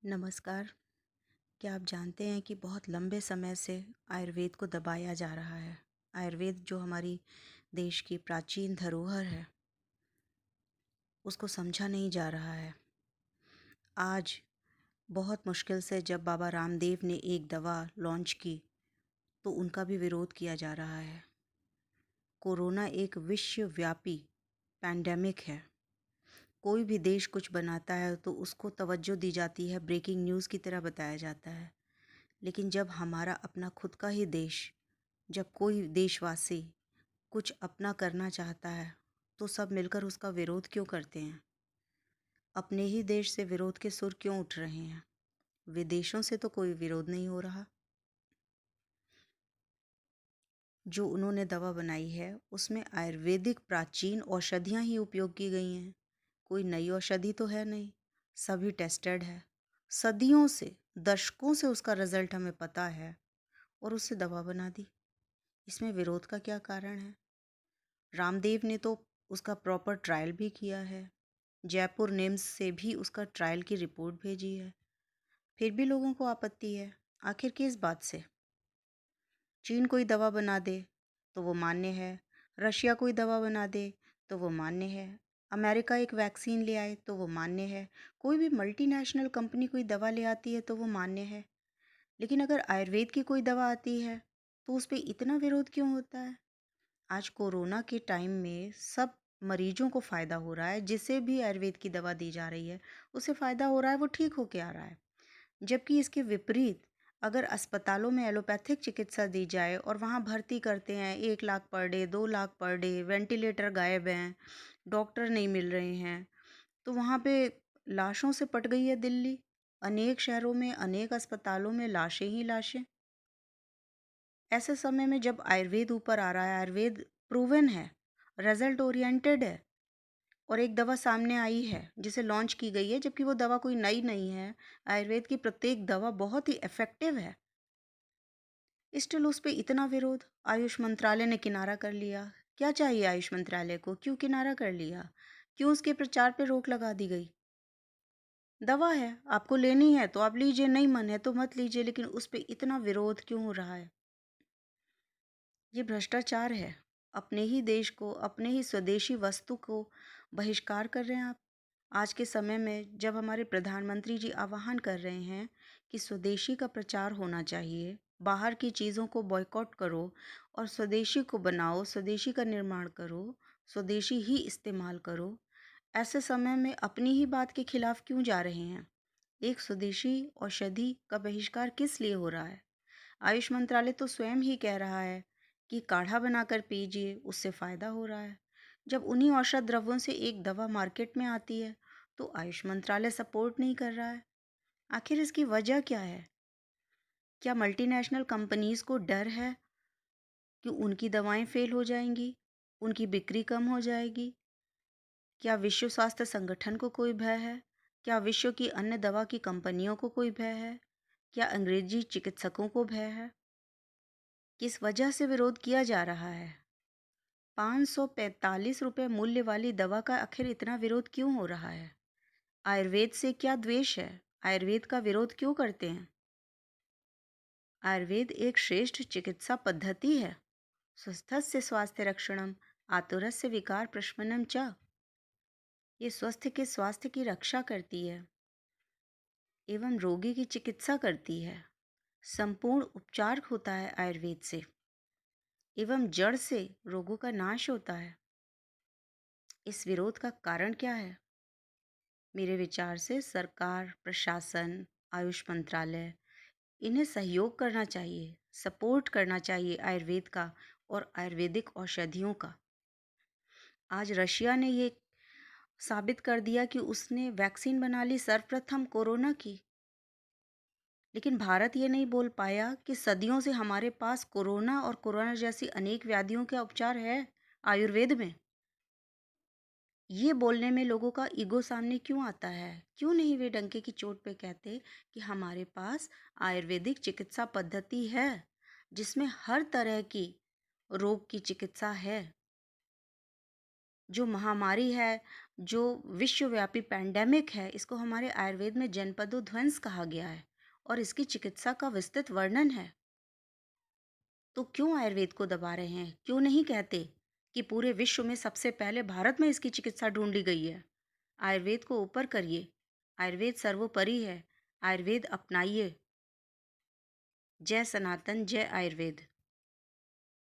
नमस्कार। क्या आप जानते हैं कि बहुत लंबे समय से आयुर्वेद को दबाया जा रहा है। आयुर्वेद जो हमारी देश की प्राचीन धरोहर है, उसको समझा नहीं जा रहा है। आज बहुत मुश्किल से जब बाबा रामदेव ने एक दवा लॉन्च की, तो उनका भी विरोध किया जा रहा है। कोरोना एक विश्वव्यापी पैंडेमिक है। कोई भी देश कुछ बनाता है तो उसको तवज्जो दी जाती है, ब्रेकिंग न्यूज़ की तरह बताया जाता है। लेकिन जब हमारा अपना खुद का ही देश, जब कोई देशवासी कुछ अपना करना चाहता है, तो सब मिलकर उसका विरोध क्यों करते हैं? अपने ही देश से विरोध के सुर क्यों उठ रहे हैं? विदेशों से तो कोई विरोध नहीं हो रहा। जो उन्होंने दवा बनाई है, उसमें आयुर्वेदिक प्राचीन औषधियाँ ही उपयोग की गई हैं। कोई नई औषधि तो है नहीं, सभी टेस्टेड है। सदियों से, दशकों से उसका रिजल्ट हमें पता है और उससे दवा बना दी। इसमें विरोध का क्या कारण है? रामदेव ने तो उसका प्रॉपर ट्रायल भी किया है। जयपुर निम्स से भी उसका ट्रायल की रिपोर्ट भेजी है। फिर भी लोगों को आपत्ति है। आखिर किस बात से? चीन कोई दवा बना दे तो वो मान्य है, रशिया कोई दवा बना दे तो वो मान्य है, अमेरिका एक वैक्सीन ले आए तो वो मान्य है, कोई भी मल्टीनेशनल कंपनी कोई दवा ले आती है तो वो मान्य है। लेकिन अगर आयुर्वेद की कोई दवा आती है तो उस पर इतना विरोध क्यों होता है? आज कोरोना के टाइम में सब मरीजों को फ़ायदा हो रहा है। जिसे भी आयुर्वेद की दवा दी जा रही है, उसे फ़ायदा हो रहा है, वो ठीक होके आ रहा है। जबकि इसके विपरीत अगर अस्पतालों में एलोपैथिक चिकित्सा दी जाए और वहाँ भर्ती करते हैं 1 lakh per day, 2 lakh per day, ventilator गायब हैं, डॉक्टर नहीं मिल रहे हैं, तो वहाँ पे लाशों से पट गई है दिल्ली। अनेक शहरों में, अनेक अस्पतालों में लाशें ही लाशें। ऐसे समय में जब आयुर्वेद ऊपर आ रहा है, आयुर्वेद प्रूवन है, रिजल्ट ओरिएंटेड है, और एक दवा सामने आई है जिसे लॉन्च की गई है, जबकि वो दवा कोई नई नहीं है। आयुर्वेद की प्रत्येक दवा बहुत ही इफेक्टिव है। स्टिल उस पे इतना विरोध। आयुष मंत्रालय ने किनारा कर लिया। क्या चाहिए आयुष मंत्रालय को? क्यों किनारा कर लिया? क्यों उसके प्रचार पे रोक लगा दी गई? दवा है, आपको लेनी है तो आप लीजिए, नहीं मन है तो मत लीजिए, लेकिन उस पे इतना विरोध क्यों हो रहा है? ये भ्रष्टाचार है। अपने ही देश को, अपने ही स्वदेशी वस्तु को बहिष्कार कर रहे हैं आप। आज के समय में जब हमारे प्रधानमंत्री जी आह्वान कर रहे हैं कि स्वदेशी का प्रचार होना चाहिए, बाहर की चीज़ों को बॉयकॉट करो और स्वदेशी को बनाओ, स्वदेशी का निर्माण करो, स्वदेशी ही इस्तेमाल करो, ऐसे समय में अपनी ही बात के खिलाफ क्यों जा रहे हैं? एक स्वदेशी औषधि का बहिष्कार किस लिए हो रहा है? आयुष मंत्रालय तो स्वयं ही कह रहा है कि काढ़ा बनाकर पीजिए, उससे फ़ायदा हो रहा है। जब उन्हीं औषध द्रव्यों से एक दवा मार्केट में आती है, तो आयुष मंत्रालय सपोर्ट नहीं कर रहा है। आखिर इसकी वजह क्या है? क्या मल्टीनेशनल कंपनीज़ को डर है कि उनकी दवाएं फेल हो जाएंगी, उनकी बिक्री कम हो जाएगी? क्या विश्व स्वास्थ्य संगठन को कोई भय है? क्या विश्व की अन्य दवा की कंपनियों को कोई भय है? क्या अंग्रेजी चिकित्सकों को भय है? किस वजह से विरोध किया जा रहा है? 545 रुपये मूल्य वाली दवा का आखिर इतना विरोध क्यों हो रहा है? आयुर्वेद से क्या द्वेष है? आयुर्वेद का विरोध क्यों करते हैं? आयुर्वेद एक श्रेष्ठ चिकित्सा पद्धति है। स्वस्थस्य स्वास्थ्य रक्षणम, आतुरस्य विकार प्रशमनम च। ये स्वस्थ के स्वास्थ्य की रक्षा करती है एवं रोगी की चिकित्सा करती है। संपूर्ण उपचार होता है आयुर्वेद से एवं जड़ से रोगों का नाश होता है। इस विरोध का कारण क्या है? मेरे विचार से सरकार, प्रशासन, आयुष मंत्रालय, इन्हें सहयोग करना चाहिए, सपोर्ट करना चाहिए आयुर्वेद का और आयुर्वेदिक औषधियों का। आज रशिया ने ये साबित कर दिया कि उसने वैक्सीन बना ली सर्वप्रथम कोरोना की। लेकिन भारत ये नहीं बोल पाया कि सदियों से हमारे पास कोरोना और कोरोना जैसी अनेक व्याधियों का उपचार है आयुर्वेद में। ये बोलने में लोगों का ईगो सामने क्यों आता है? क्यों नहीं वे डंके की चोट पे कहते कि हमारे पास आयुर्वेदिक चिकित्सा पद्धति है जिसमें हर तरह की रोग की चिकित्सा है। जो महामारी है, जो विश्वव्यापी पैंडेमिक है, इसको हमारे आयुर्वेद में जनपदोध्वंस कहा गया है और इसकी चिकित्सा का विस्तृत वर्णन है। तो क्यों आयुर्वेद को दबा रहे हैं? क्यों नहीं कहते कि पूरे विश्व में सबसे पहले भारत में इसकी चिकित्सा ढूंढी गई है? आयुर्वेद को ऊपर करिए। आयुर्वेद सर्वोपरि है। आयुर्वेद अपनाइए। जय सनातन, जय आयुर्वेद।